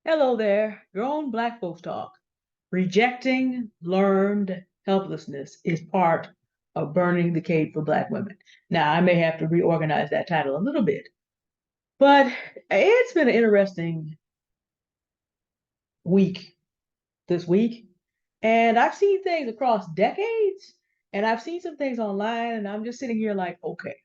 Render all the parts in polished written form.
Hello there, grown black folks talk. Rejecting learned helplessness is part of burning the cage for black women. Now, I may have to reorganize that title a little bit, but it's been an interesting week this week. And I've seen things across decades, and I've seen some things online, and I'm just sitting here like, okay.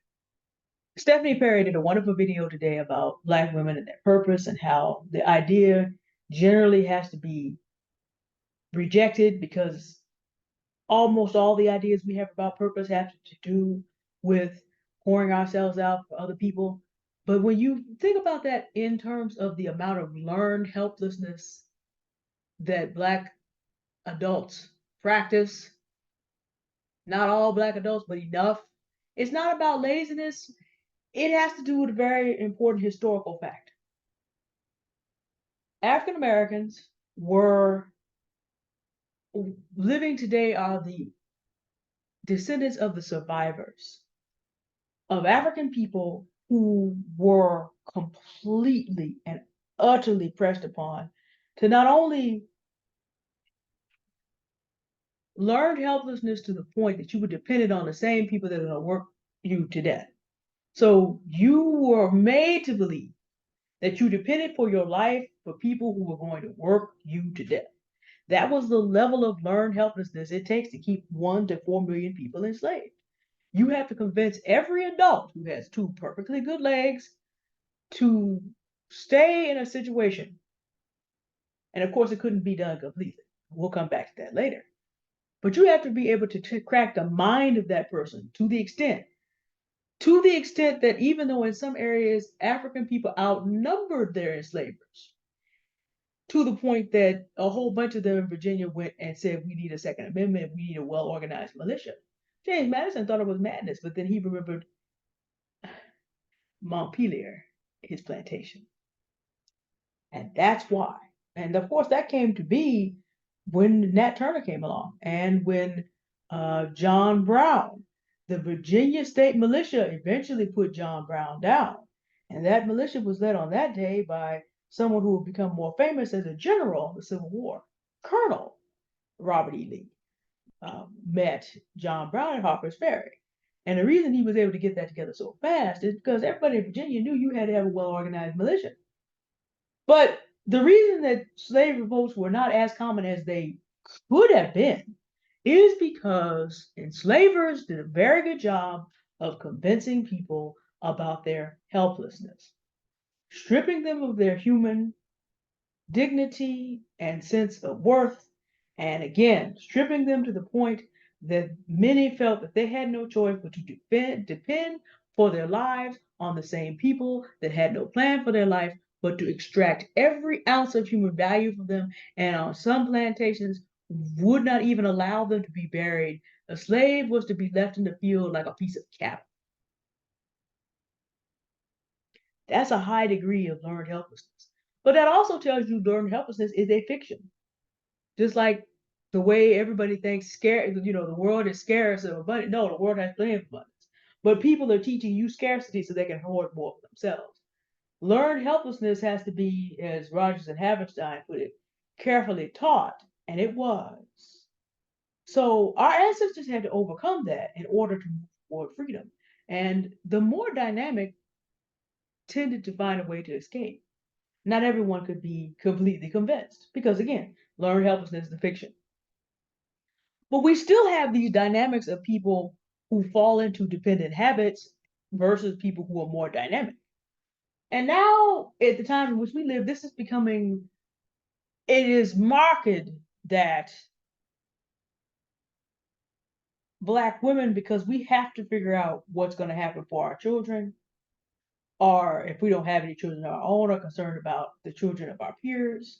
Stephanie Perry did a wonderful video today about black women and their purpose and how the idea generally has to be rejected because almost all the ideas we have about purpose have to do with pouring ourselves out for other people. But when you think about that in terms of the amount of learned helplessness that Black adults practice, not all Black adults, but enough, it's not about laziness. It has to do with a very important historical fact. African Americans were living today are the descendants of the survivors of African people who were completely and utterly pressed upon to not only learn helplessness to the point that you were dependent on the same people that are going to work you to death. So you were made to believe that you depended for your life for people who were going to work you to death. That was the level of learned helplessness it takes to keep 1 to 4 million people enslaved. You have to convince every adult who has two perfectly good legs to stay in a situation. And of course, it couldn't be done completely. We'll come back to that later. But you have to be able to crack the mind of that person to the extent that even though in some areas African people outnumbered their enslavers, to the point that a whole bunch of them in Virginia went and said, we need a Second Amendment, we need a well organized militia. James Madison thought it was madness, but then he remembered Montpelier, his plantation. And that's why. And of course, that came to be when Nat Turner came along and when John Brown, the Virginia State Militia, eventually put John Brown down. And that militia was led on that day by someone who would become more famous as a general in the Civil War, Colonel Robert E. Lee. Met John Brown at Harper's Ferry. And the reason he was able to get that together so fast is because everybody in Virginia knew you had to have a well organized militia. But the reason that slave revolts were not as common as they could have been is because enslavers did a very good job of convincing people about their helplessness, stripping them of their human dignity and sense of worth, and again, stripping them to the point that many felt that they had no choice but to depend for their lives on the same people that had no plan for their life but to extract every ounce of human value from them, and on some plantations would not even allow them to be buried. A slave was to be left in the field like a piece of cattle. That's a high degree of learned helplessness. But that also tells you learned helplessness is a fiction. Just like the way everybody thinks the world is scarce of abundance. No, the world has plenty of abundance. But people are teaching you scarcity so they can hoard more for themselves. Learned helplessness has to be, as Rogers and Havenstein put it, carefully taught, and it was. So our ancestors had to overcome that in order to move toward freedom. And the more dynamic tended to find a way to escape. Not everyone could be completely convinced because, again, learned helplessness is the fiction. But we still have these dynamics of people who fall into dependent habits versus people who are more dynamic. And now, at the time in which we live, this is becoming, it is marked that Black women, because we have to figure out what's going to happen for our children, or if we don't have any children of our own, are concerned about the children of our peers,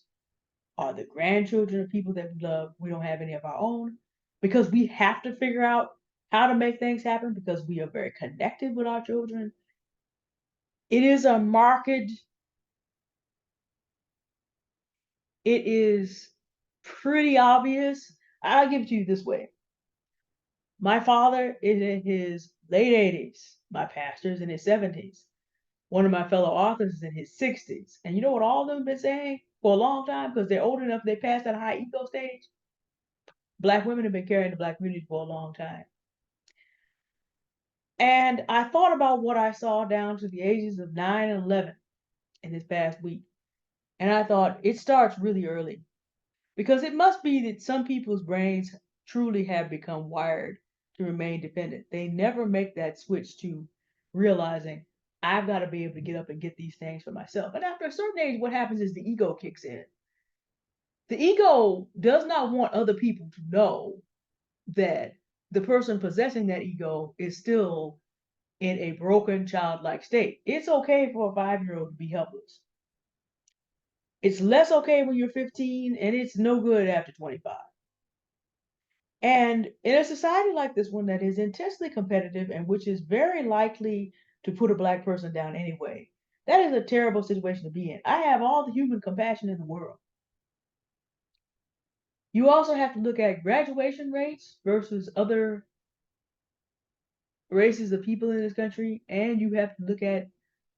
or the grandchildren of people that we love. We don't have any of our own because we have to figure out how to make things happen because we are very connected with our children. It is a marked, it is pretty obvious. I'll give it to you this way. My father is in his late 80s. My pastor is in his 70s. One of my fellow authors is in his 60s. And you know what all of them have been saying for a long time because they're old enough, they pass that high ego stage. Black women have been carrying the Black community for a long time. And I thought about what I saw down to the ages of 9 and 11 in this past week. And I thought it starts really early because it must be that some people's brains truly have become wired to remain dependent. They never make that switch to realizing I've got to be able to get up and get these things for myself. And after a certain age, what happens is the ego kicks in. The ego does not want other people to know that the person possessing that ego is still in a broken childlike state. It's okay for a 5-year-old to be helpless. It's less okay when you're 15, and it's no good after 25. And in a society like this one that is intensely competitive and which is very likely to put a Black person down anyway, that is a terrible situation to be in. I have all the human compassion in the world. You also have to look at graduation rates versus other races of people in this country, and you have to look at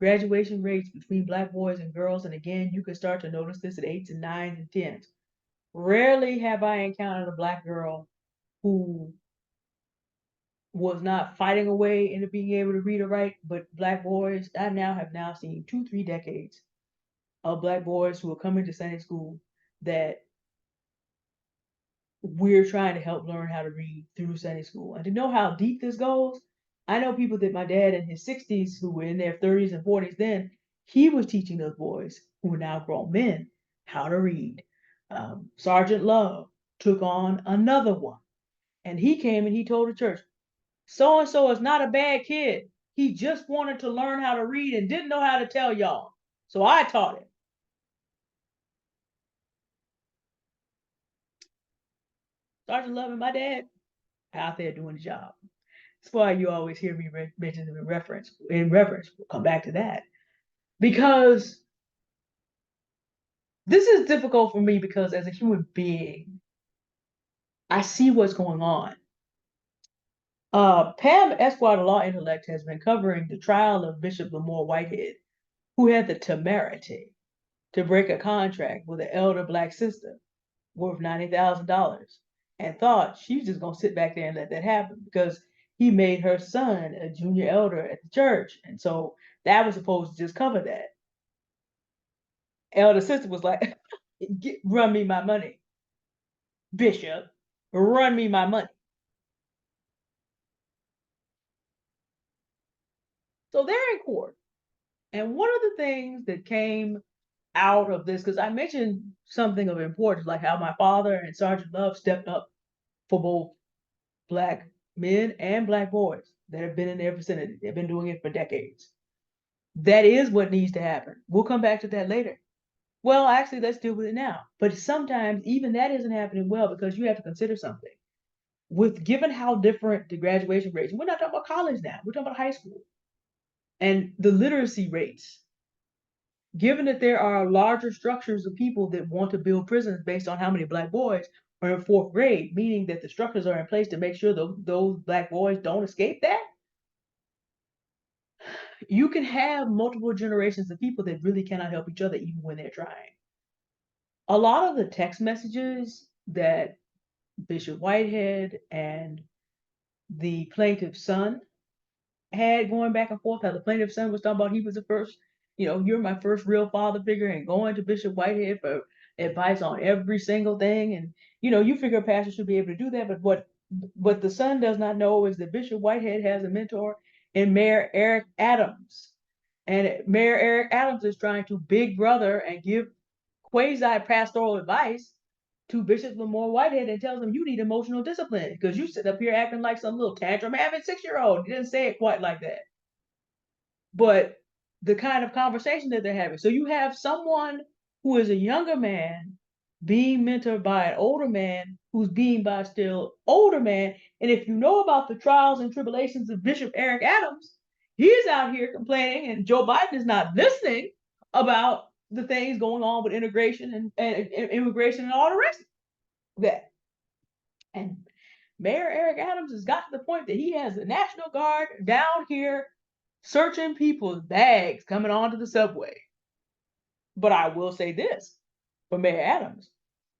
graduation rates between Black boys and girls. And again, you can start to notice this at 8s and 9s and 10s. Rarely have I encountered a Black girl who was not fighting away into being able to read or write, but Black boys, I now have now seen 2-3 decades of Black boys who are coming to Sunday school that we're trying to help learn how to read through Sunday school. And to know how deep this goes, I know people that my dad in his 60s who were in their 30s and 40s then, he was teaching those boys who are now grown men how to read. Sergeant Love took on another one. And he came and he told the church, so and so is not a bad kid. He just wanted to learn how to read and didn't know how to tell y'all. So I taught him. Sergeant Love and my dad out there doing the job. That's why you always hear me mention them in reference. In reverence, we'll come back to that because this is difficult for me because as a human being, I see what's going on. Pam Esquire, the law intellect, has been covering the trial of Bishop Lamore Whitehead, who had the temerity to break a contract with an elder Black sister worth $90,000 and thought she was just going to sit back there and let that happen because he made her son a junior elder at the church. And so that was supposed to just cover that. Elder sister was like, run me my money. Bishop, run me my money. So they're in court. And one of the things that came out of this, because I mentioned something of importance, like how my father and Sergeant Love stepped up for both Black men and Black boys that have been in their vicinity. They've been doing it for decades. That is what needs to happen. We'll come back to that later. Well, actually, let's deal with it now. But sometimes even that isn't happening well because you have to consider something. With given how different the graduation rates, we're not talking about college now, we're talking about high school, and the literacy rates, given that there are larger structures of people that want to build prisons based on how many Black boys are in 4th grade, meaning that the structures are in place to make sure those Black boys don't escape that, you can have multiple generations of people that really cannot help each other even when they're trying. A lot of the text messages that Bishop Whitehead and the plaintiff's son had going back and forth, how the plaintiff's son was talking about he was the first, you're my first real father figure, and going to Bishop Whitehead for advice on every single thing. And, you figure a pastor should be able to do that. But what the son does not know is that Bishop Whitehead has a mentor in Mayor Eric Adams. And Mayor Eric Adams is trying to big brother and give quasi-pastoral advice to Bishop Lamore Whitehead and tells him you need emotional discipline because you sit up here acting like some little tantrum having 6-year-old. He didn't say it quite like that. But the kind of conversation that they're having. So you have someone who is a younger man being mentored by an older man who's being by a still older man. And if you know about the trials and tribulations of Bishop Eric Adams, he's out here complaining, and Joe Biden is not listening about the things going on with integration and immigration and all the rest of that. And Mayor Eric Adams has got to the point that he has the National Guard down here searching people's bags coming onto the subway. But I will say this. for Mayor Adams.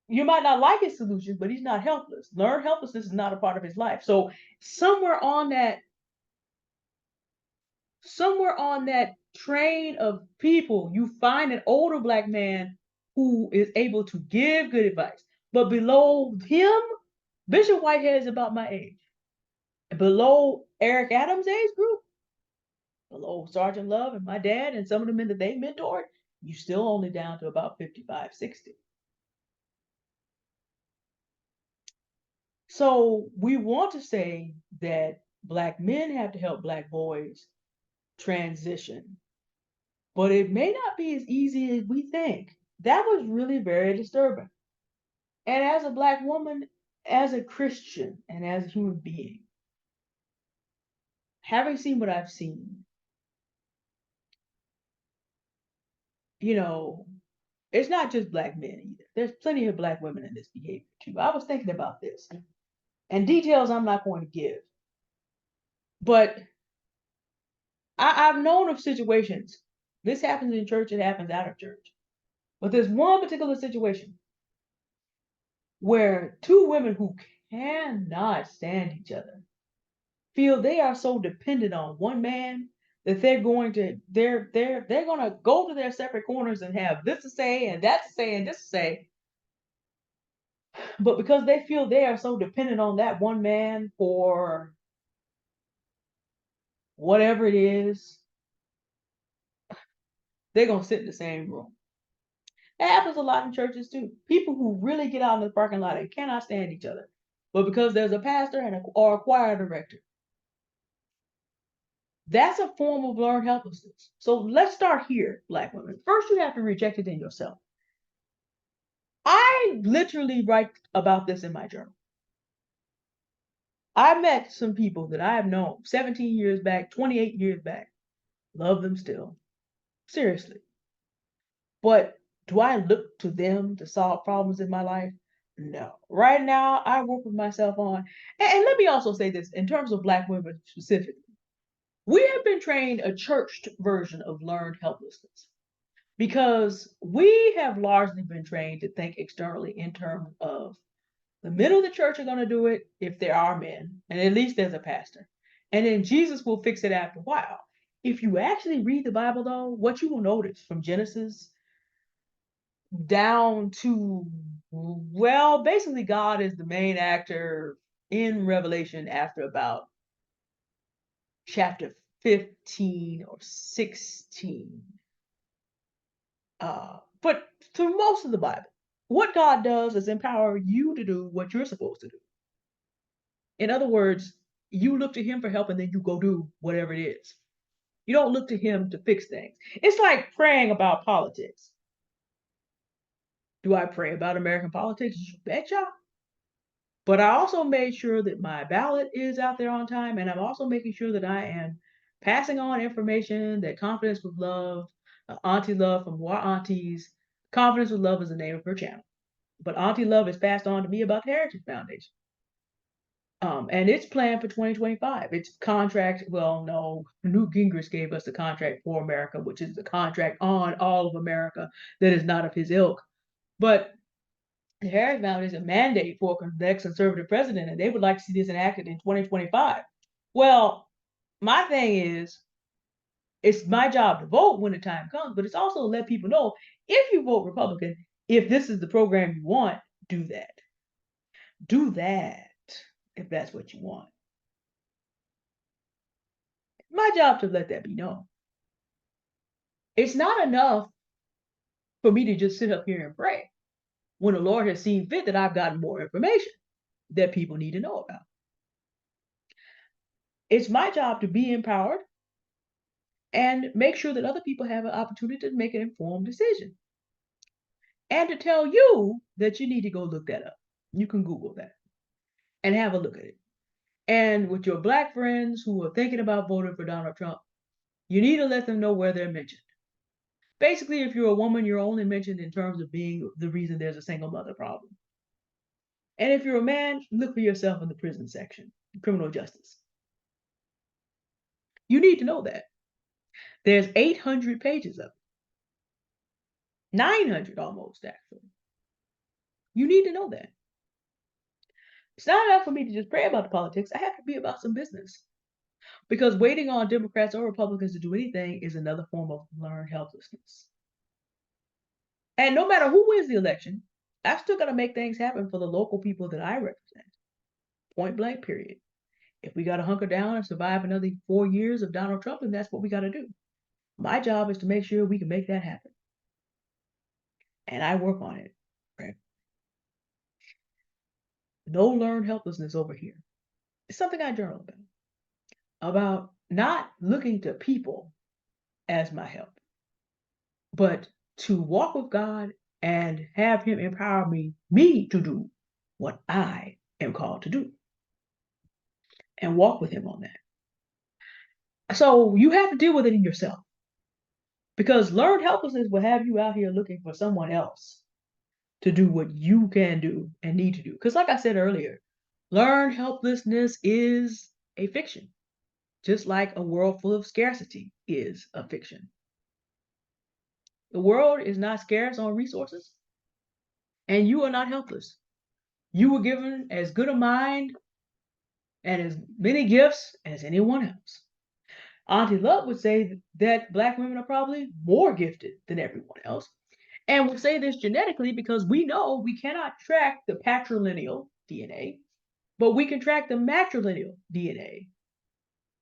You might not like his solutions, but he's not helpless. Learned helplessness is not a part of his life. So somewhere on that, somewhere on that train of people, you find an older black man who is able to give good advice. But below him, Bishop Whitehead is about my age. Below Eric Adams' age group, below Sergeant Love and my dad and some of the men that they mentored, you still only down to about 55, 60. So we want to say that black men have to help black boys transition, but it may not be as easy as we think. That was really very disturbing. And as a black woman, as a Christian, and as a human being, having seen what I've seen, you know, it's not just black men either. There's plenty of black women in this behavior too. I was thinking about this, and details I'm not going to give, but I've known of situations. This happens in church, it happens out of church. But there's one particular situation where two women who cannot stand each other feel they are so dependent on one man that they're going to go to their separate corners and have this to say and that to say and this to say. But because they feel they are so dependent on that one man for whatever it is, they're going to sit in the same room. That happens a lot in churches too. People who really get out in the parking lot and cannot stand each other. But because there's a pastor or a choir director, that's a form of learned helplessness. So let's start here, black women. First, you have to reject it in yourself. I literally write about this in my journal. I met some people that I have known 17 years back, 28 years back. Love them still. Seriously. But do I look to them to solve problems in my life? No. Right now, I work with myself on. And let me also say this in terms of black women specifically. We have been trained a churched version of learned helplessness because we have largely been trained to think externally in terms of the men of the church are going to do it if there are men, and at least there's a pastor. And then Jesus will fix it after a while. If you actually read the Bible, though, what you will notice from Genesis down to, well, basically, God is the main actor in Revelation after about chapter 15 or 16. But through most of the Bible, what God does is empower you to do what you're supposed to do. In other words, you look to Him for help and then you go do whatever it is. You don't look to Him to fix things. It's like praying about politics. Do I pray about American politics? You betcha. But I also made sure that my ballot is out there on time, and I'm also making sure that I am passing on information that Confidence with Love, Auntie Love from War Aunties. Confidence with Love is the name of her channel. But Auntie Love is passed on to me about the Heritage Foundation. And it's planned for 2025. It's contract. Well, no, Newt Gingrich gave us the contract for America, which is the contract on all of America that is not of his ilk. But the Heritage Foundation is a mandate for the next conservative president, and they would like to see this enacted in 2025. Well, my thing is, it's my job to vote when the time comes, but it's also to let people know if you vote Republican, if this is the program you want, do that. Do that if that's what you want. My job to let that be known. It's not enough for me to just sit up here and pray when the Lord has seen fit that I've gotten more information that people need to know about. It's my job to be empowered and make sure that other people have an opportunity to make an informed decision. And to tell you that you need to go look that up. You can Google that and have a look at it. And with your black friends who are thinking about voting for Donald Trump, you need to let them know where they're mentioned. Basically, if you're a woman, you're only mentioned in terms of being the reason there's a single mother problem. And if you're a man, look for yourself in the prison section, criminal justice. You need to know that. There's 800 pages of it. 900 almost, actually. You need to know that. It's not enough for me to just pray about the politics. I have to be about some business. Because waiting on Democrats or Republicans to do anything is another form of learned helplessness. And no matter who wins the election, I've still got to make things happen for the local people that I represent. Point blank, period. If we got to hunker down and survive another 4 years of Donald Trump, then that's what we got to do. My job is to make sure we can make that happen. And I work on it. Right? No learned helplessness over here. It's something I journal about not looking to people as my help, but to walk with God and have Him empower me to do what I am called to do and walk with Him on that. So you have to deal with it in yourself because learned helplessness will have you out here looking for someone else to do what you can do and need to do. Because, like I said earlier, learned helplessness is a fiction, just like a world full of scarcity is a fiction. The world is not scarce on resources, and you are not helpless. You were given as good a mind and as many gifts as anyone else. Auntie Love would say that Black women are probably more gifted than everyone else. And we'll say this genetically because we know we cannot track the patrilineal DNA, but we can track the matrilineal DNA.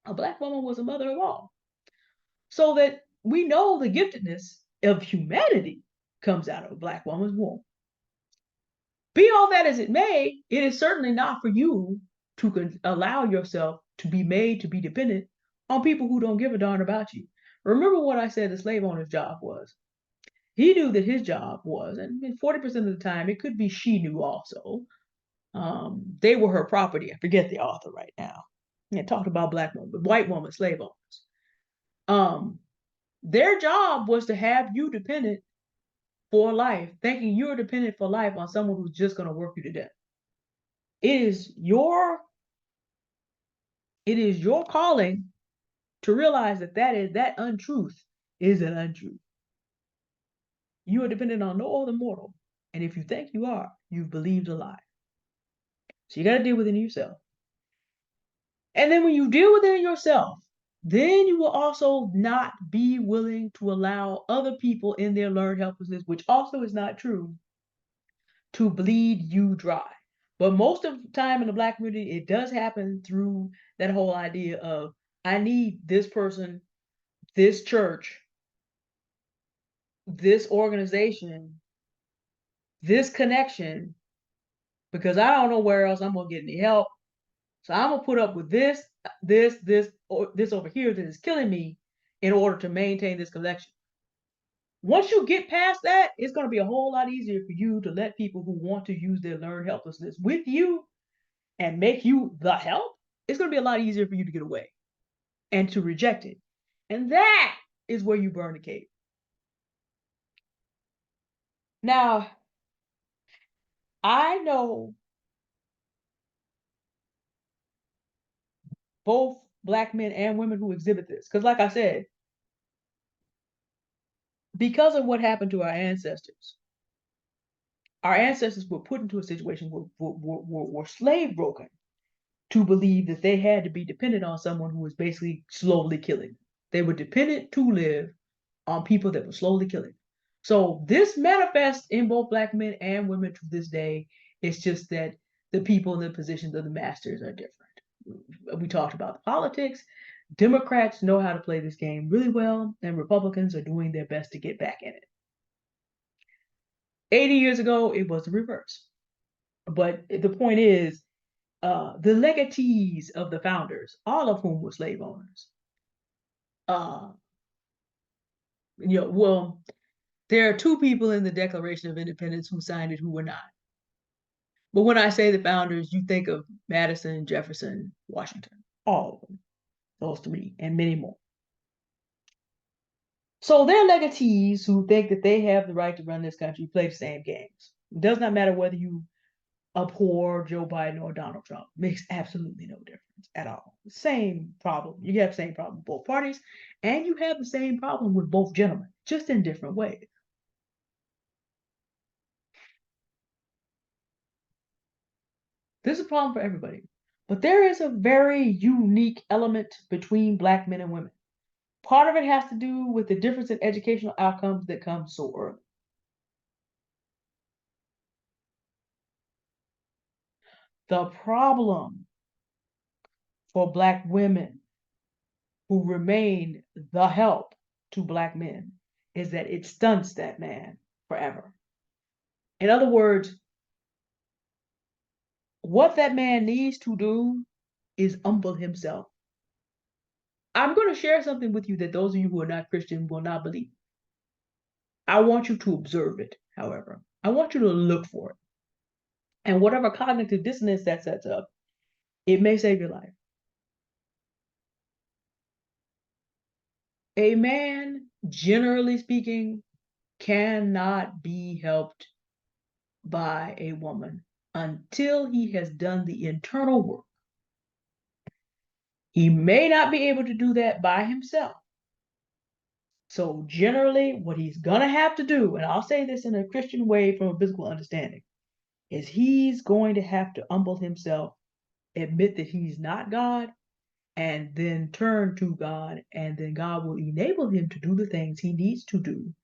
A Black woman was a mother of all. So that we know the giftedness of humanity comes out of a Black woman's womb. Be all that as it may, it is certainly not for you to allow yourself to be made to be dependent on people who don't give a darn about you. Remember what I said the slave owner's job was. He knew that his job was, and 40% of the time, it could be she knew also. They were her property. I forget the author right now. It talked about Black women, but white women, slave owners. Their job was to have you dependent for life, thinking you're dependent for life on someone who's just going to work you to death. It is your calling to realize that untruth is an untruth. You are dependent on no other mortal, and if you think you are, you've believed a lie. So you got to deal with it in yourself. And then when you deal with it in yourself, then you will also not be willing to allow other people in their learned helplessness, which also is not true, to bleed you dry. But most of the time in the Black community, it does happen through that whole idea of, I need this person, this church, this organization, this connection, because I don't know where else I'm going to get any help. So I'm going to put up with this, or this over here that is killing me in order to maintain this connection. Once you get past that, it's going to be a whole lot easier for you to let people who want to use their learned helplessness with you and make you the help. It's going to be a lot easier for you to get away and to reject it. And that is where you burn the cake. Now, I know both Black men and women who exhibit this. Because, like I said, because of what happened to our ancestors were put into a situation where were slave broken to believe that they had to be dependent on someone who was basically slowly killing them. They were dependent to live on people that were slowly killing them. So this manifests in both Black men and women to this day. It's just that the people in the positions of the masters are different. We talked about the politics. Democrats know how to play this game really well, and Republicans are doing their best to get back in it. 80 years ago, it was the reverse. But the point is, the legatees of the founders, all of whom were slave owners, well, there are two people in the Declaration of Independence who signed it who were not. But when I say the founders, you think of Madison, Jefferson, Washington, all of them, those three, and many more. So they're legatees who think that they have the right to run this country, play the same games. It does not matter whether you abhor Joe Biden or Donald Trump. Makes absolutely no difference at all. Same problem. You have the same problem with both parties, and you have the same problem with both gentlemen, just in different ways. This is a problem for everybody. But there is a very unique element between Black men and women. Part of it has to do with the difference in educational outcomes that come so early. The problem for Black women who remain the help to Black men is that it stunts that man forever. In other words, what that man needs to do is humble himself. I'm going to share something with you that those of you who are not Christian will not believe. I want you to observe it, however. I want you to look for it. And whatever cognitive dissonance that sets up, it may save your life. A man, generally speaking, cannot be helped by a woman until he has done the internal work. He may not be able to do that by himself. So generally, what he's going to have to do, and I'll say this in a Christian way from a biblical understanding, is he's going to have to humble himself, admit that he's not God, and then turn to God, and then God will enable him to do the things he needs to do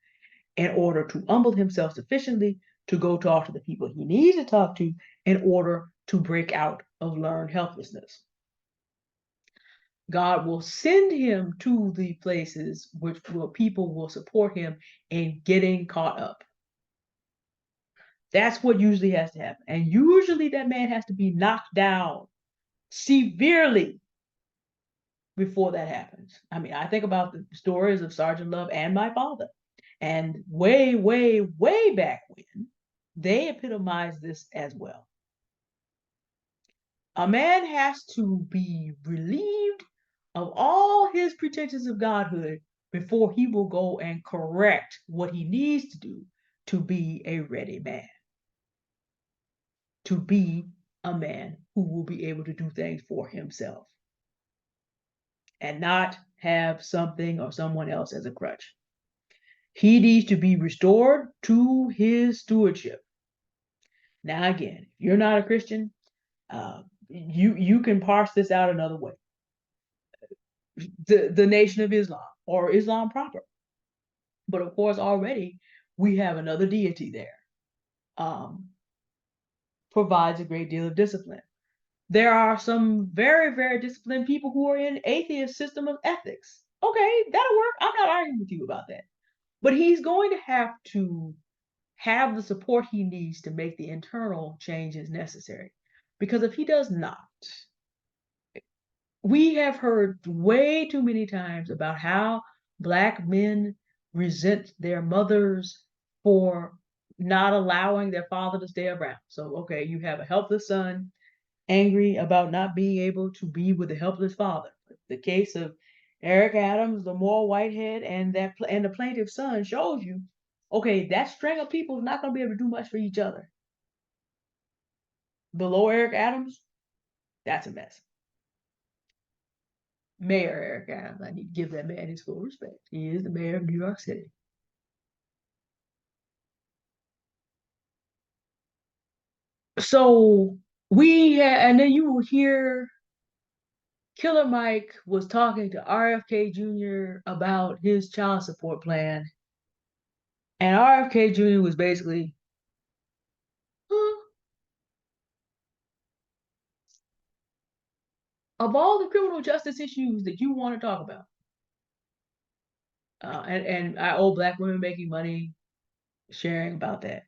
in order to humble himself sufficiently to go talk to the people he needs to talk to in order to break out of learned helplessness. God will send him to the places where people will support him in getting caught up. That's what usually has to happen. And usually that man has to be knocked down severely before that happens. I mean, I think about the stories of Sergeant Love and my father. And way, way, way back when, they epitomize this as well. A man has to be relieved of all his pretensions of godhood before he will go and correct what he needs to do to be a ready man, to be a man who will be able to do things for himself and not have something or someone else as a crutch. He needs to be restored to his stewardship. Now, again, if you're not a Christian, you can parse this out another way. The Nation of Islam or Islam proper. But of course, already we have another deity there. Provides a great deal of discipline. There are some very, very disciplined people who are in atheist system of ethics. Okay, that'll work. I'm not arguing with you about that. But he's going to have the support he needs to make the internal changes necessary. Because if he does not, we have heard way too many times about how Black men resent their mothers for not allowing their father to stay around. So, okay, you have a helpless son angry about not being able to be with a helpless father. The case of Eric Adams, Lamar Whitehead, and the plaintiff's son shows you, okay, that string of people is not going to be able to do much for each other. Below Eric Adams, that's a mess. Mayor Eric Adams, I need to give that man his full respect. He is the mayor of New York City. So and then you will hear Killer Mike was talking to RFK Jr. about his child support plan. And RFK Jr. was basically, of all the criminal justice issues that you want to talk about, and I owe Black women making money sharing about that.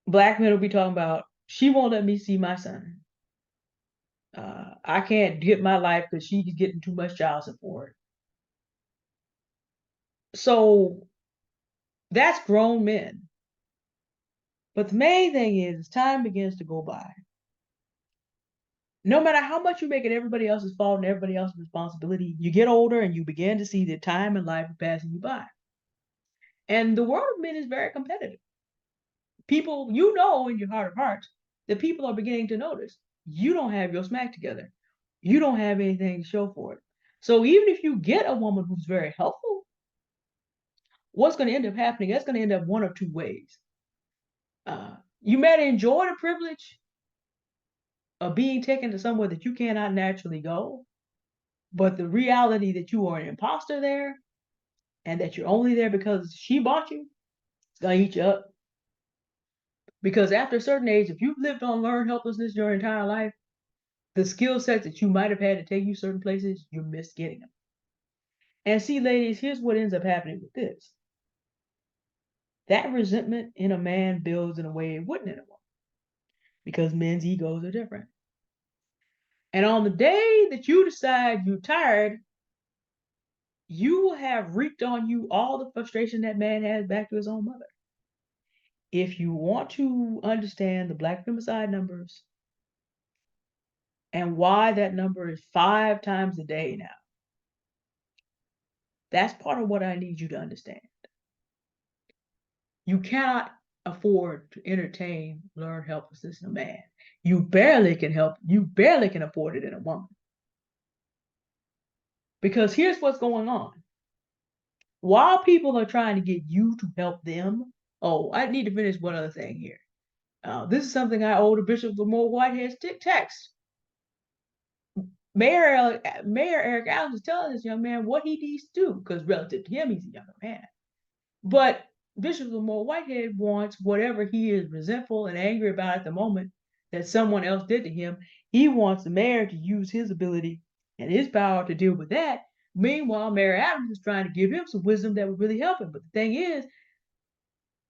Black men will be talking about, she won't let me see my son. I can't get my life because she's getting too much child support. So that's grown men. But the main thing is, as time begins to go by, no matter how much you make it everybody else's fault and everybody else's responsibility, you get older and you begin to see that time and life are passing you by. And the world of men is very competitive. People, you know in your heart of hearts, that people are beginning to notice you don't have your smack together. You don't have anything to show for it. So even if you get a woman who's very helpful, what's going to end up happening? That's going to end up one of two ways. You may enjoy the privilege of being taken to somewhere that you cannot naturally go, but the reality that you are an imposter there and that you're only there because she bought you, it's gonna eat you up. Because after a certain age, if you've lived on learned helplessness your entire life, the skill sets that you might have had to take you certain places, you missed getting them. And see, ladies, here's what ends up happening with this. That resentment in a man builds in a way it wouldn't in a woman because men's egos are different. And on the day that you decide you're tired, you will have wreaked on you all the frustration that man has back to his own mother. If you want to understand the black femicide numbers and why that number is 5 times a day now, that's part of what I need you to understand. You cannot afford to entertain learned helplessness in a man. You barely can afford it in a woman. Because here's what's going on. While people are trying to get you to help them, oh, I need to finish one other thing here. This is something I owe to Bishop Lamore Whitehead's text. Mayor Eric Adams is telling this young man what he needs to do, because relative to him, he's a younger man. But Bishop Lamore Whitehead wants whatever he is resentful and angry about at the moment that someone else did to him. He wants the mayor to use his ability and his power to deal with that. Meanwhile, Mayor Adams is trying to give him some wisdom that would really help him. But the thing is,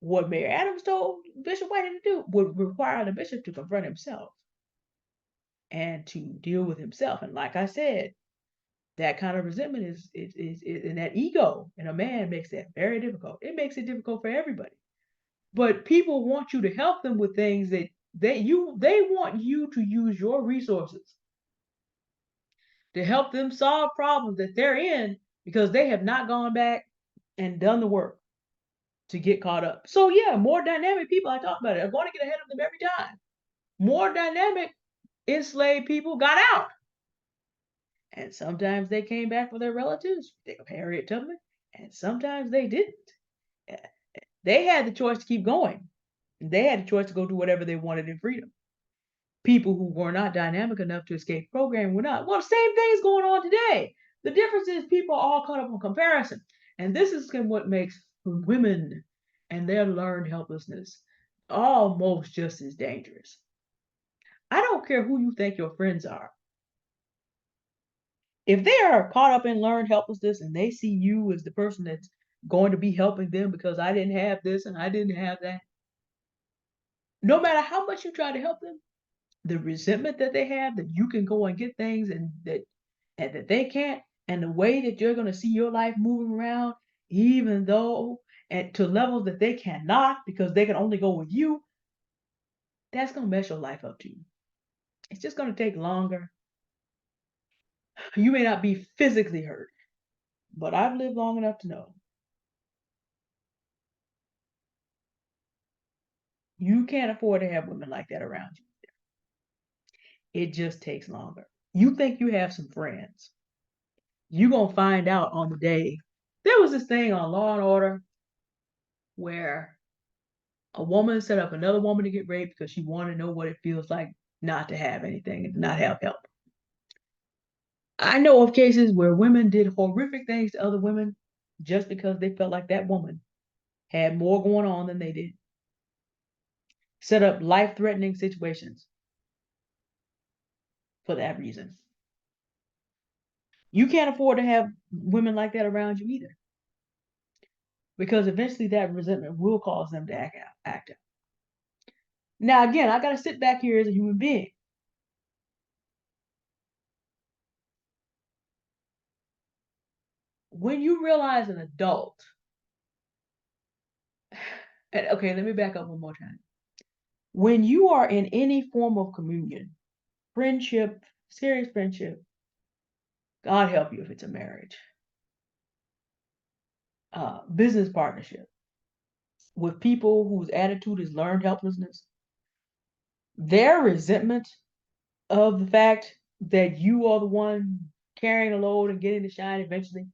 what Mayor Adams told Bishop Whitehead to do would require the bishop to confront himself and to deal with himself. And like I said, that kind of resentment is and that ego in a man makes that very difficult. It makes it difficult for everybody. But people want you to help them with things that they want you to use your resources to help them solve problems that they're in because they have not gone back and done the work to get caught up. So yeah, more dynamic people I talk about it are going to get ahead of them every time. More dynamic enslaved people got out. And sometimes they came back for their relatives. Think of Harriet Tubman. And sometimes they didn't. They had the choice to keep going. They had the choice to go do whatever they wanted in freedom. People who were not dynamic enough to escape program were not. Well, the same thing is going on today. The difference is people are all caught up on comparison. And this is what makes women and their learned helplessness almost just as dangerous. I don't care who you think your friends are. If they are caught up in learned helplessness and they see you as the person that's going to be helping them because I didn't have this and I didn't have that, no matter how much you try to help them, the resentment that they have that you can go and get things and that they can't, and the way that you're going to see your life moving around, even though at to levels that they cannot because they can only go with you, that's going to mess your life up too. It's just going to take longer. You may not be physically hurt, but I've lived long enough to know you can't afford to have women like that around you. It just takes longer. You think you have some friends. You're going to find out on the day. There was this thing on Law and Order where a woman set up another woman to get raped because she wanted to know what it feels like not to have anything and not have help. I know of cases where women did horrific things to other women just because they felt like that woman had more going on than they did. Set up life-threatening situations for that reason. You can't afford to have women like that around you either. Because eventually that resentment will cause them to act out. Now, again, I got to sit back here as a human being. When you realize an adult, and okay, let me back up one more time. When you are in any form of communion, friendship, serious friendship, God help you if it's a marriage, business partnership with people whose attitude is learned helplessness, their resentment of the fact that you are the one carrying the load and getting the shine eventually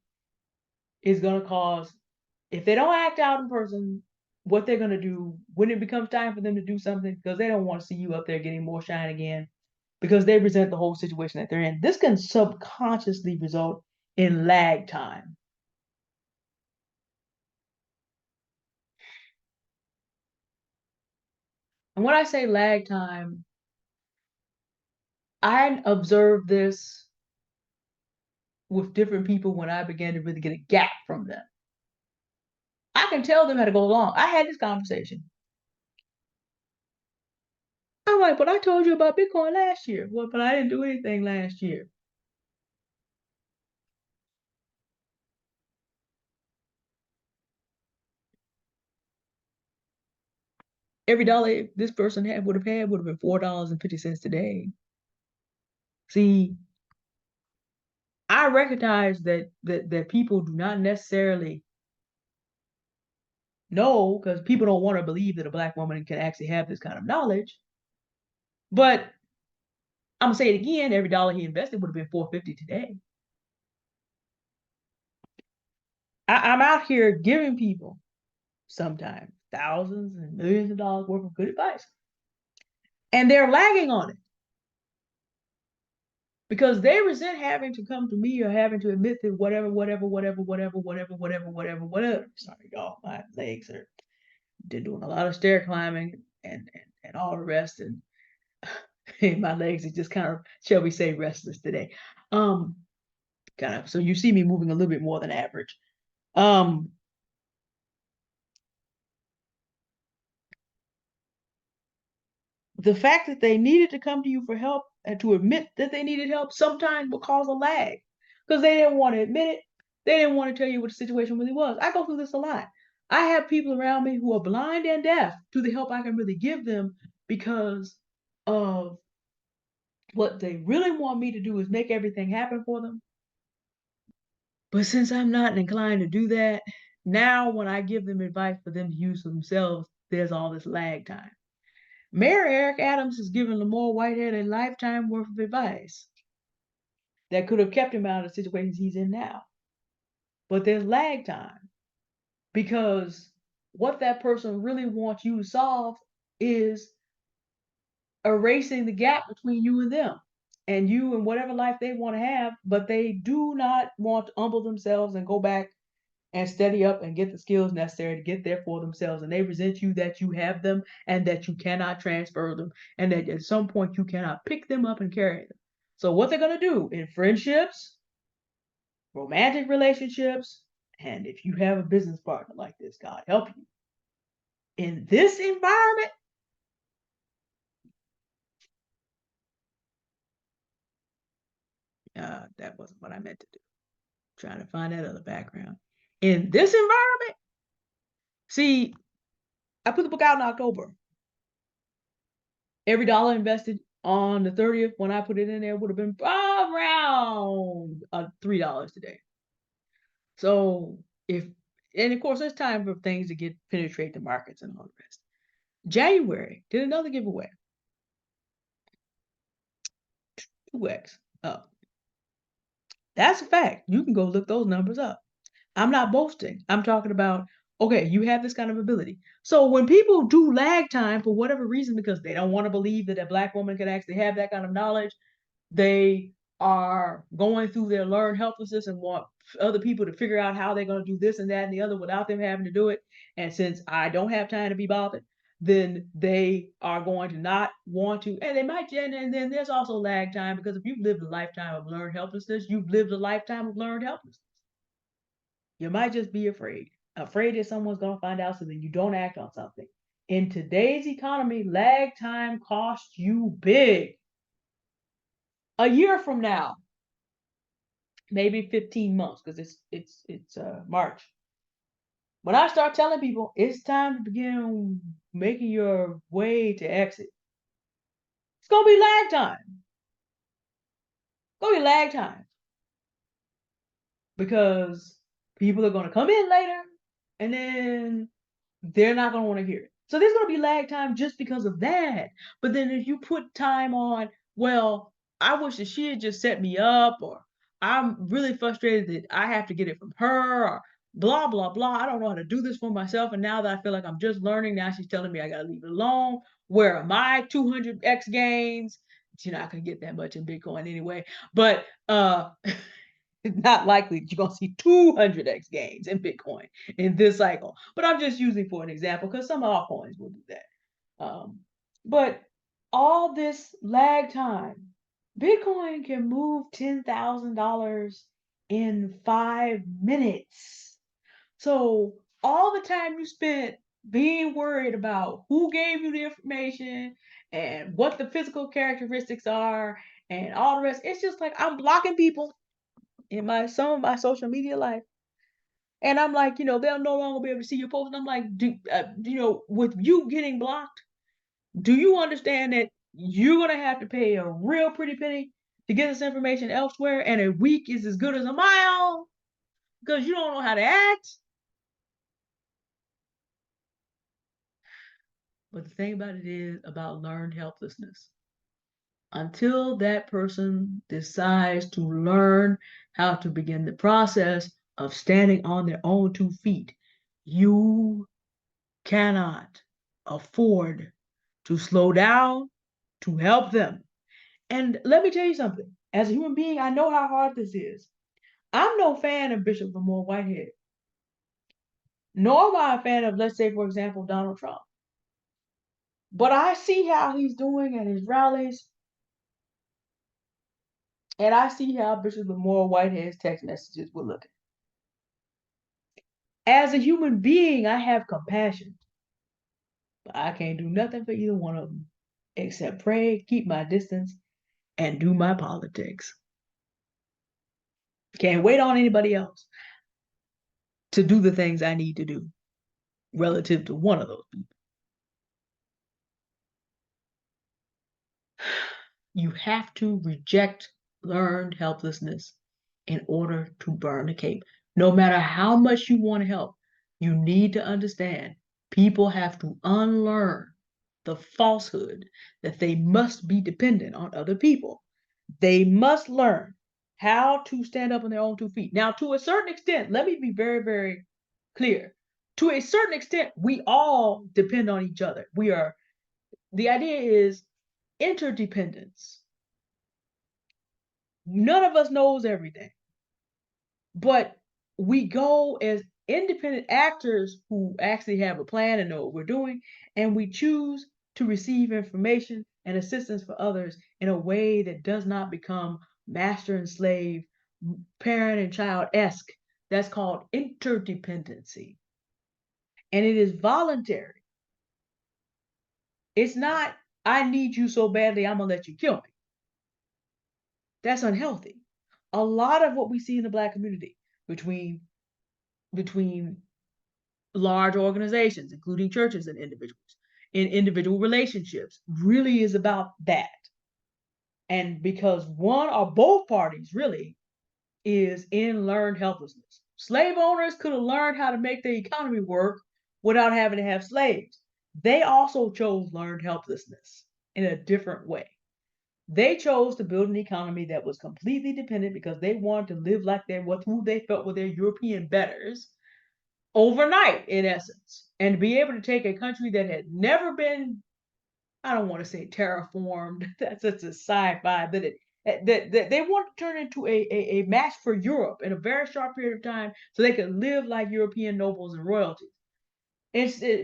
is going to cause, if they don't act out in person, what they're going to do when it becomes time for them to do something, because they don't want to see you up there getting more shine again, because they resent the whole situation that they're in. This can subconsciously result in lag time. And when I say lag time, I observed this with different people when I began to really get a gap from them. I can tell them how to go along. I had this conversation. I'm like, but I told you about Bitcoin last year. Well, but I didn't do anything last year. Every dollar this person would have had would have been $4.50 today. See, I recognize that people do not necessarily know, because people don't want to believe that a black woman can actually have this kind of knowledge. But I'm gonna say it again: every dollar he invested would have been $4.50 today. I'm out here giving people sometimes thousands and millions of dollars worth of good advice, and they're lagging on it because they resent having to come to me or having to admit that whatever. Sorry, y'all, my legs are doing a lot of stair climbing and all the rest, and my legs are just kind of, shall we say, restless today. Um, Kind of. So you see me moving a little bit more than average. Um, the fact that they needed to come to you for help and to admit that they needed help sometimes will cause a lag, because they didn't want to admit it. They didn't want to tell you what the situation really was. I go through this a lot. I have people around me who are blind and deaf to the help I can really give them, because of what they really want me to do is make everything happen for them. But since I'm not inclined to do that, now when I give them advice for them to use for themselves, there's all this lag time. Mayor Eric Adams has given Lamar Whitehead a lifetime worth of advice that could have kept him out of the situations he's in now. But there's lag time, because what that person really wants you to solve is erasing the gap between you and them, and you and whatever life they want to have, but they do not want to humble themselves and go back and steady up and get the skills necessary to get there for themselves. And they resent you that you have them and that you cannot transfer them, and that at some point you cannot pick them up and carry them. So what they're going to do in friendships, romantic relationships, and if you have a business partner like this, God help you, in this environment, that wasn't what I meant to do. Trying to find that other background. In this environment, see, I put the book out in October. Every dollar invested on the 30th, when I put it in there, would have been around $3 today. So if, and of course, there's time for things to penetrate the markets and all the rest. January did another giveaway, 2x up. That's a fact. You can go look those numbers up. I'm not boasting. I'm talking about, okay, you have this kind of ability. So when people do lag time for whatever reason, because they don't want to believe that a black woman can actually have that kind of knowledge, they are going through their learned helplessness and want other people to figure out how they're going to do this and that and the other without them having to do it. And since I don't have time to be bothered, then they are going to not want to, and they might, and then there's also lag time, because if you've lived a lifetime of learned helplessness, you've lived a lifetime of learned helplessness. You might just be afraid that someone's going to find out, so then you don't act on something. In today's economy, lag time costs you big. A year from now, maybe 15 months, because it's March. When I start telling people it's time to begin making your way to exit, it's gonna be lag time. It's gonna be lag time, because people are gonna come in later, and then they're not gonna want to hear it. So there's gonna be lag time just because of that. But then if you put time on, well, I wish that she had just set me up, or I'm really frustrated that I have to get it from her, or blah, blah, blah. I don't know how to do this for myself. And now that I feel like I'm just learning, now she's telling me I got to leave it alone. Where are my 200x gains? You're not going to get that much in Bitcoin anyway. But it's not likely that you're going to see 200x gains in Bitcoin in this cycle. But I'm just using for an example because some altcoins will do that. But all this lag time, Bitcoin can move $10,000 in 5 minutes. So all the time you spent being worried about who gave you the information and what the physical characteristics are and all the rest, it's just like I'm blocking people in some of my social media life. And I'm like, they'll no longer be able to see your post. And I'm like, with you getting blocked, do you understand that you're going to have to pay a real pretty penny to get this information elsewhere? And a week is as good as a mile because you don't know how to act. But the thing about it is about learned helplessness. Until that person decides to learn how to begin the process of standing on their own 2 feet, you cannot afford to slow down to help them. And let me tell you something. As a human being, I know how hard this is. I'm no fan of Bishop Lamore Whitehead, nor am I a fan of, let's say, for example, Donald Trump. But I see how he's doing at his rallies, and I see how Bishop Lamore Whitehead's text messages were looking. As a human being, I have compassion, but I can't do nothing for either one of them except pray, keep my distance, and do my politics. Can't wait on anybody else to do the things I need to do relative to one of those people. You have to reject learned helplessness in order to burn the cape. No matter how much you want to help, you need to understand people have to unlearn the falsehood that they must be dependent on other people. They must learn how to stand up on their own 2 feet. Now, to a certain extent, let me be very, very clear. To a certain extent, we all depend on each other. The idea is interdependence. None of us knows everything, but we go as independent actors who actually have a plan and know what we're doing, and we choose to receive information and assistance for others in a way that does not become master and slave, parent and child-esque. That's called interdependency. And it is voluntary. It's not, I need you so badly, I'm going to let you kill me. That's unhealthy. A lot of what we see in the Black community between large organizations, including churches and individuals, in individual relationships, really is about that. And because one or both parties really is in learned helplessness. Slave owners could have learned how to make the economy work without having to have slaves. They also chose learned helplessness in a different way. They chose to build an economy that was completely dependent because they wanted to live like who they felt were their European betters overnight, in essence, and be able to take a country that had never been, I don't want to say terraformed, that's such a sci-fi, but that they want to turn into a match for Europe in a very short period of time so they could live like European nobles and royalty.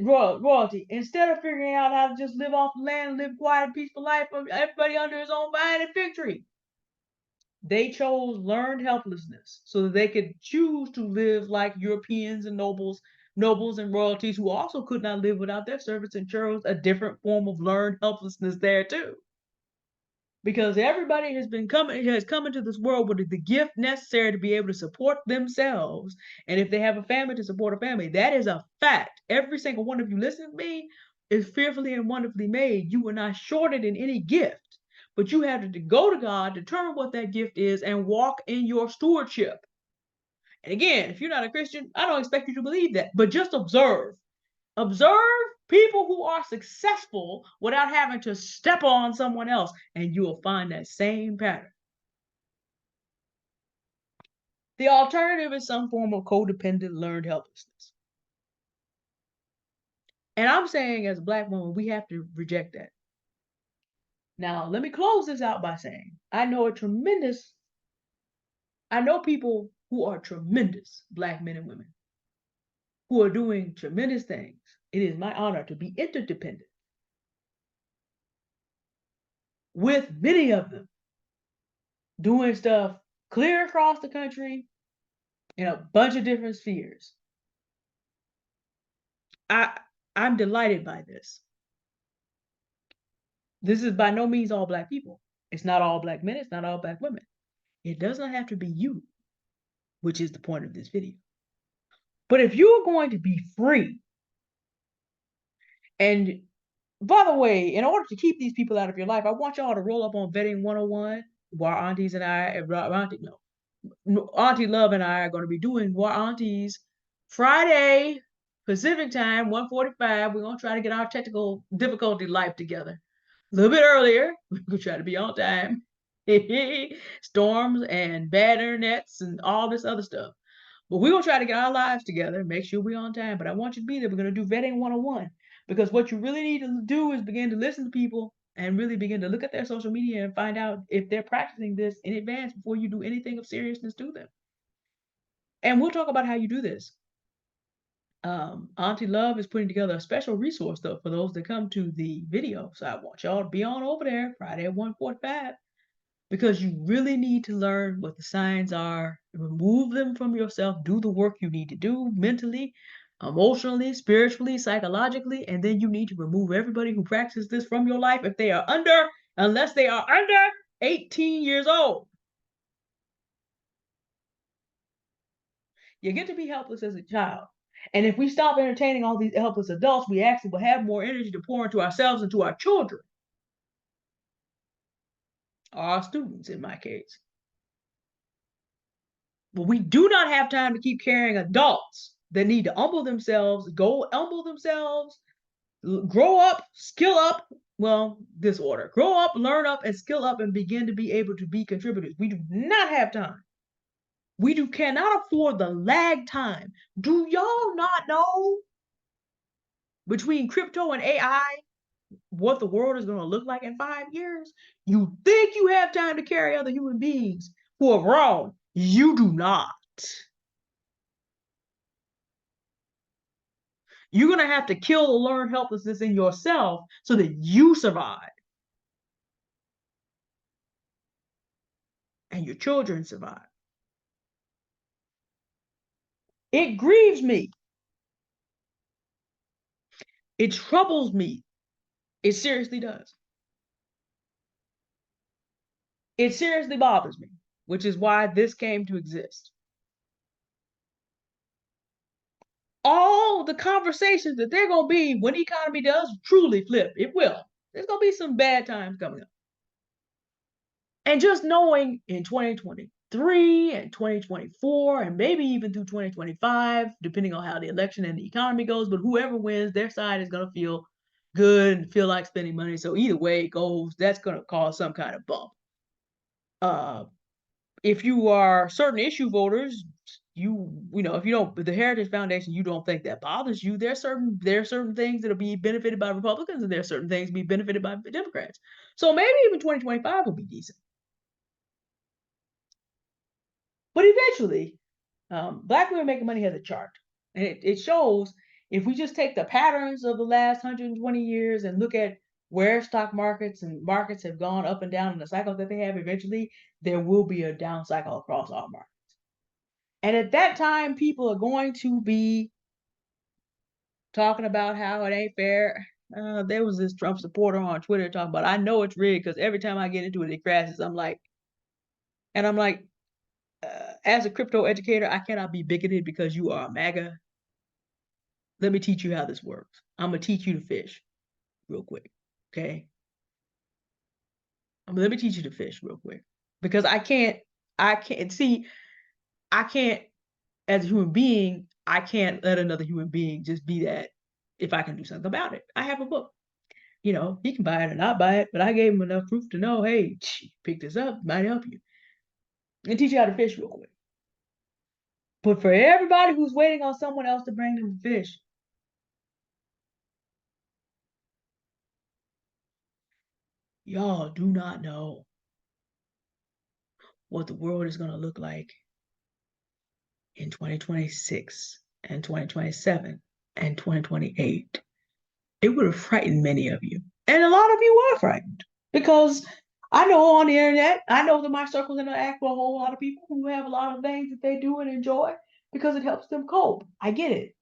Royalty, instead of figuring out how to just live off the land, live quiet, peaceful life, everybody under his own vine and fig tree. They chose learned helplessness so that they could choose to live like Europeans and nobles and royalties who also could not live without their servants and chose a different form of learned helplessness there too. Because everybody has come into this world with the gift necessary to be able to support themselves. And if they have a family, to support a family. That is a fact. Every single one of you listening to me is fearfully and wonderfully made. You were not shorted in any gift, but you have to go to God, determine what that gift is, and walk in your stewardship. And again, if you're not a Christian, I don't expect you to believe that, but just observe. Observe people who are successful without having to step on someone else, and you will find that same pattern. The alternative is some form of codependent learned helplessness. And I'm saying, as a Black woman, we have to reject that. Now, let me close this out by saying I know people who are tremendous Black men and women who are doing tremendous things. It is my honor to be interdependent with many of them doing stuff clear across the country in a bunch of different spheres. I'm delighted by this. This is by no means all Black people. It's not all Black men. It's not all Black women. It does not have to be you, which is the point of this video. But if you're going to be free, and by the way, in order to keep these people out of your life, I want y'all to roll up on Vetting 101, where Aunties and Auntie Love and I are going to be doing War Aunties Friday, Pacific time, 1:45. We're going to try to get our technical difficulty life together a little bit earlier. We're going to try to be on time. Storms and bad internets and all this other stuff. But we're going to try to get our lives together, make sure we're on time. But I want you to be there. We're going to do Vetting 101. Because what you really need to do is begin to listen to people and really begin to look at their social media and find out if they're practicing this in advance before you do anything of seriousness to them. And we'll talk about how you do this. Auntie Love is putting together a special resource, though, for those that come to the video. So I want y'all to be on over there Friday at 1:45, because you really need to learn what the signs are, remove them from yourself, do the work you need to do mentally, emotionally, spiritually, psychologically, and then you need to remove everybody who practices this from your life unless they are under 18 years old. You get to be helpless as a child. And if we stop entertaining all these helpless adults, we actually will have more energy to pour into ourselves and to our children, our students in my case. But we do not have time to keep carrying adults that need to humble themselves, grow up, skill up. Well, this order: grow up, learn up, and skill up, and begin to be able to be contributors. We do not have time. Cannot afford the lag time. Do y'all not know, between crypto and AI, what the world is going to look like in 5 years? You think you have time to carry other human beings who are grown? You do not. You're going to have to kill the learned helplessness in yourself so that you survive and your children survive. It grieves me. It troubles me. It seriously does. It seriously bothers me, which is why this came to exist. All the conversations that they're going to be when the economy does truly flip, it will. There's going to be some bad times coming up. And just knowing in 2023 and 2024 and maybe even through 2025, depending on how the election and the economy goes, but whoever wins, their side is going to feel good and feel like spending money. So either way it goes, that's going to cause some kind of bump. If you are certain issue voters, if you don't, the Heritage Foundation, you don't think that bothers you. There are certain things that'll be benefited by Republicans, and there are certain things be benefited by Democrats. So maybe even 2025 will be decent. But eventually, Black Women Making Money has a chart, and it shows, if we just take the patterns of the last 120 years and look at where stock markets and markets have gone up and down in the cycles that they have, eventually there will be a down cycle across all markets. And at that time, people are going to be talking about how it ain't fair. There was this Trump supporter on Twitter talking about, I know it's rigged because every time I get into it, it crashes. I'm like, as a crypto educator, I cannot be bigoted because you are a MAGA. Let me teach you how this works. I'm going to teach you to fish real quick. Okay. Let me teach you to fish real quick, because I can't, as a human being, I can't let another human being just be that if I can do something about it. I have a book. He can buy it or not buy it, but I gave him enough proof to know, hey, pick this up, might help you. And teach you how to fish real quick. But for everybody who's waiting on someone else to bring them fish, y'all do not know what the world is going to look like in 2026 and 2027 and 2028. It would have frightened many of you. And a lot of you are frightened because I know on the internet, I know that my circles interact with a whole lot of people who have a lot of things that they do and enjoy because it helps them cope. I get it.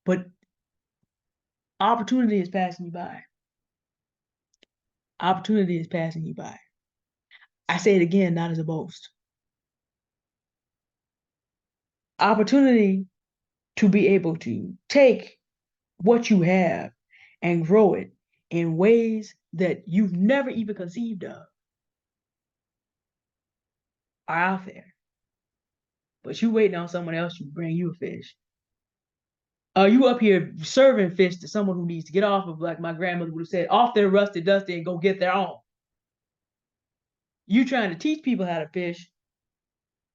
But opportunity is passing you by. Opportunity is passing you by. I say it again, not as a boast. Opportunity to be able to take what you have and grow it in ways that you've never even conceived of are out there. But you waiting on someone else to bring you a fish. You up here serving fish to someone who needs to get off of, like my grandmother would have said, off their rusty dusty and go get their own. You trying to teach people how to fish,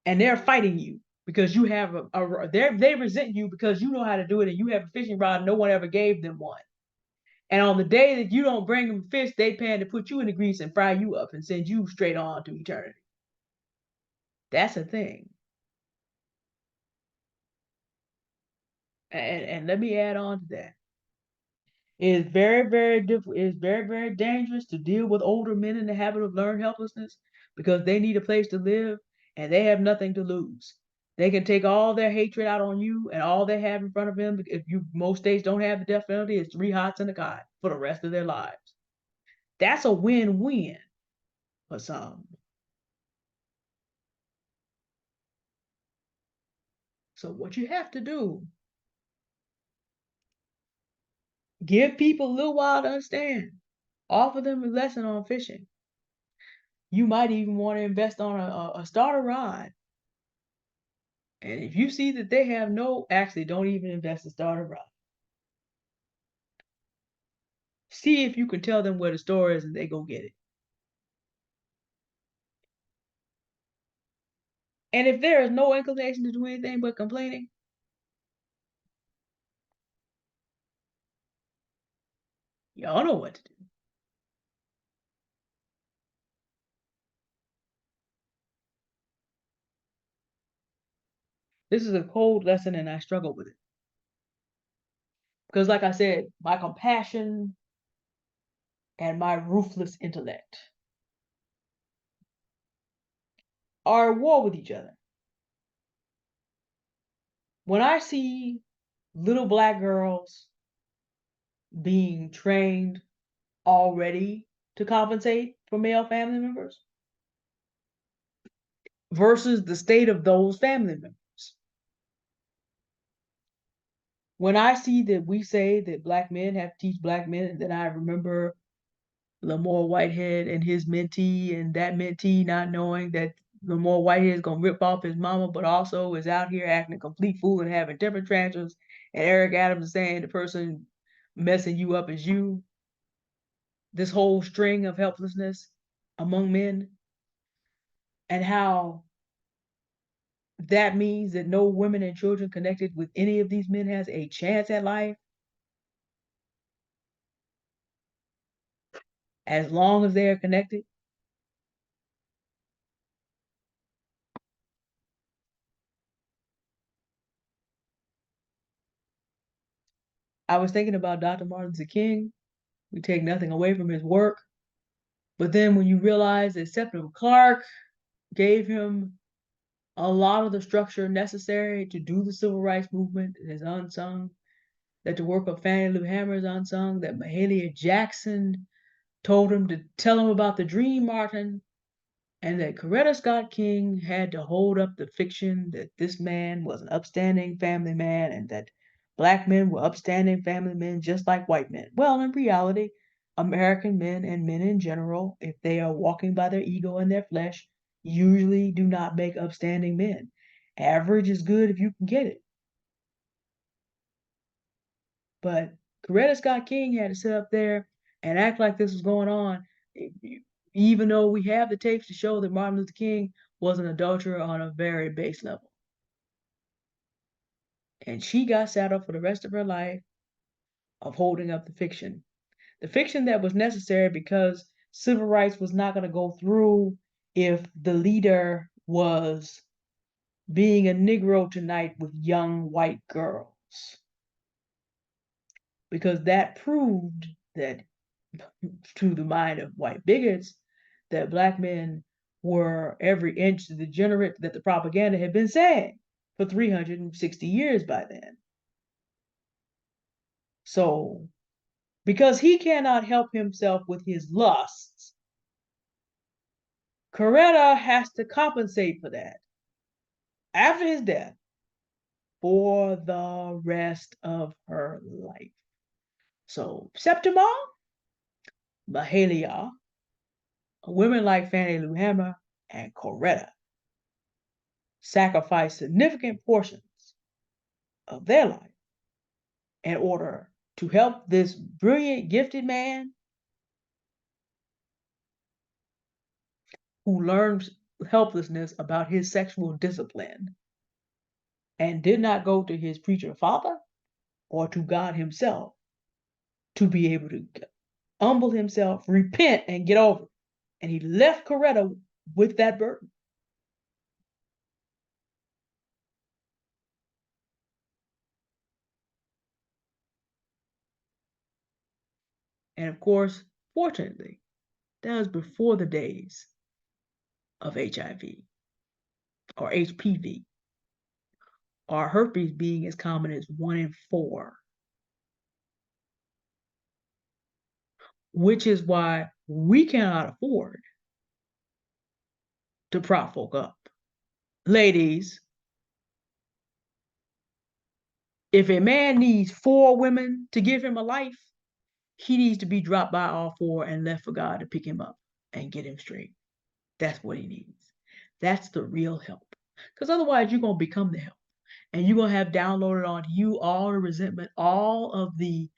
and they're fighting you because you have they resent you because you know how to do it and you have a fishing rod. No one ever gave them one. And on the day that you don't bring them fish, they plan to put you in the grease and fry you up and send you straight on to eternity. That's a thing. And let me add on to that. It is very, very difficult. It is very, very dangerous to deal with older men in the habit of learned helplessness because they need a place to live and they have nothing to lose. They can take all their hatred out on you and all they have in front of them. If you most states don't have the death penalty, it's 3 hots and a cot for the rest of their lives. That's a win-win for some. So what you have to do, give people a little while to understand. Offer them a lesson on fishing. You might even want to invest on a starter rod. And if you see that they have actually don't even invest in starter rod. See if you can tell them where the store is and they go get it. And if there is no inclination to do anything but complaining, y'all know what to do. This is a cold lesson and I struggle with it. Because like I said, my compassion and my ruthless intellect are at war with each other. When I see little black girls being trained already to compensate for male family members versus the state of those family members. When I see that we say that black men have to teach black men, and then I remember Lamore Whitehead and his mentee, and that mentee not knowing that Lamore Whitehead is gonna rip off his mama, but also is out here acting a complete fool and having temper tantrums, and Eric Adams is saying the person messing you up is you. This whole string of helplessness among men, and how that means that no women and children connected with any of these men has a chance at life as long as they are connected. I was thinking about Dr. Martin Luther King. We take nothing away from his work. But then when you realize that Septima Clark gave him a lot of the structure necessary to do the civil rights movement is unsung, that the work of Fannie Lou Hamer is unsung, that Mahalia Jackson told him to tell him about the dream, Martin, and that Coretta Scott King had to hold up the fiction that this man was an upstanding family man and that black men were upstanding family men just like white men. Well, in reality, American men and men in general, if they are walking by their ego and their flesh, usually do not make upstanding men. Average is good if you can get it. But Coretta Scott King had to sit up there and act like this was going on, even though we have the tapes to show that Martin Luther King was an adulterer on a very base level. And she got saddled for the rest of her life of holding up the fiction. The fiction that was necessary because civil rights was not going to go through if the leader was being a Negro tonight with young white girls. Because that proved that, to the mind of white bigots, that black men were every inch degenerate that the propaganda had been saying for 360 years by then. So, because he cannot help himself with his lusts, Coretta has to compensate for that after his death for the rest of her life. So, Septima, Mahalia, women like Fannie Lou Hamer and Coretta sacrificed significant portions of their life in order to help this brilliant, gifted man who learned helplessness about his sexual discipline and did not go to his preacher father or to God himself to be able to humble himself, repent, and get over it. And he left Coretta with that burden. And of course, fortunately, that was before the days of HIV or HPV or herpes being as common as 1 in 4. Which is why we cannot afford to prop folk up. Ladies, if a man needs 4 women to give him a life, he needs to be dropped by all 4 and left for God to pick him up and get him straight. That's what he needs. That's the real help. Because otherwise, you're going to become the help. And you're going to have downloaded onto you all the resentment, all of the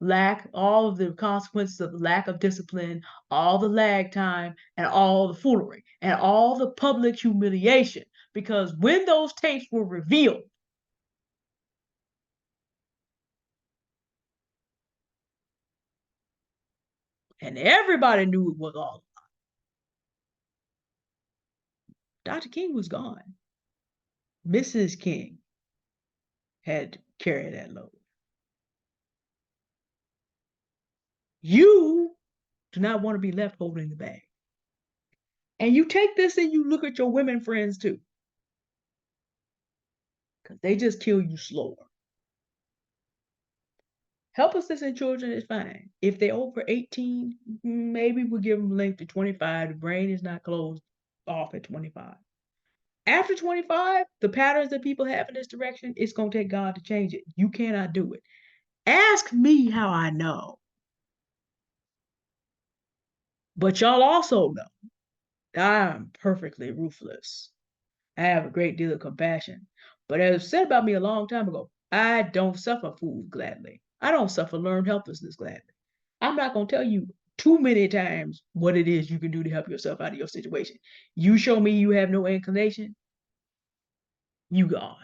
lack, all of the consequences of lack of discipline, all the lag time, and all the foolery, and all the public humiliation. Because when those tapes were revealed, and everybody knew it was all, Dr. King was gone. Mrs. King had carried that load. You do not want to be left holding the bag. And you take this and you look at your women friends too. Because they just kill you slower. Helplessness in children is fine. If they're over 18, maybe we'll give them length to 25. The brain is not closed off at 25. After 25, the patterns that people have in this direction, it's going to take God to change it. You cannot do it. Ask me how I know. But y'all also know I'm perfectly ruthless. I have a great deal of compassion. But as said about me a long time ago, I don't suffer fools gladly. I don't suffer learned helplessness gladly. I'm not going to tell you too many times what it is you can do to help yourself out of your situation. You show me you have no inclination, you gone.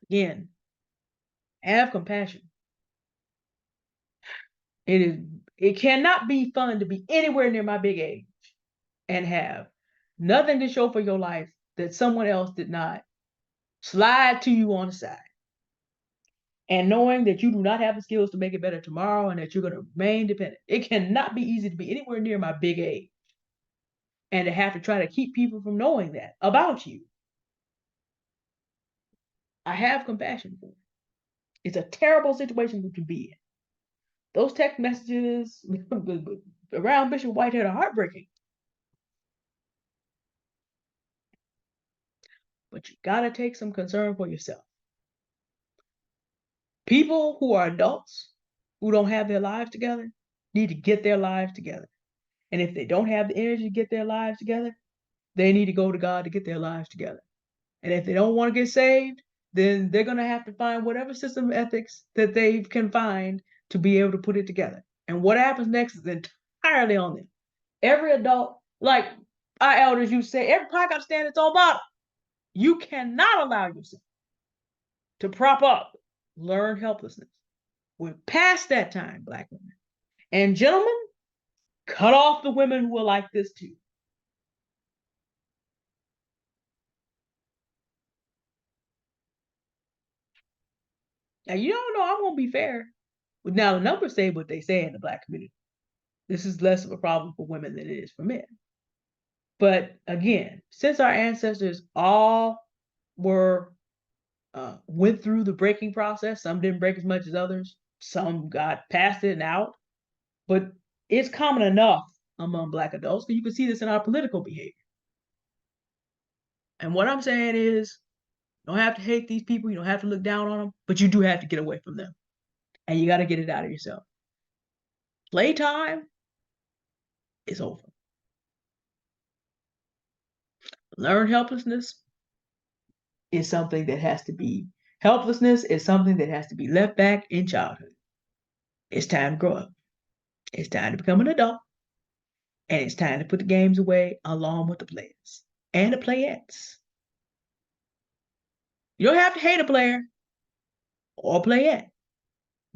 Again, have compassion. It cannot be fun to be anywhere near my big age and have nothing to show for your life that someone else did not slide to you on the side. And knowing that you do not have the skills to make it better tomorrow and that you're going to remain dependent. It cannot be easy to be anywhere near my big age and to have to try to keep people from knowing that about you. I have compassion for it. It's a terrible situation to be in. Those text messages around Bishop Whitehead are heartbreaking. But you gotta take some concern for yourself. People who are adults who don't have their lives together need to get their lives together. And if they don't have the energy to get their lives together, they need to go to God to get their lives together. And if they don't want to get saved, then they're going to have to find whatever system of ethics that they can find to be able to put it together. And what happens next is entirely on them. Every adult, like our elders used to say, every pie got to stand its own bottom. You cannot allow yourself to prop up learned helplessness. We're past that time, Black women. And gentlemen, cut off the women who are like this too. Now, you don't know I'm going to be fair. But now the numbers say what they say in the Black community. This is less of a problem for women than it is for men. But again, since our ancestors all were went through the breaking process, some didn't break as much as others, some got past it and out, but it's common enough among Black adults because you can see this in our political behavior. And what I'm saying is, you don't have to hate these people, you don't have to look down on them, but you do have to get away from them. And you got to get it out of yourself. Playtime is over. Learn helplessness is something that has to be, helplessness is something that has to be left back in childhood. It's time to grow up. It's time to become an adult. And it's time to put the games away along with the players and the playettes. You don't have to hate a player or a playette.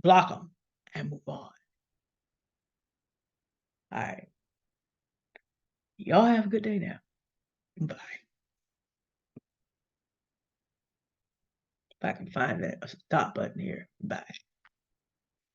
Block them and move on. All right. Y'all have a good day now. Bye. If I can find that stop button here. Bye.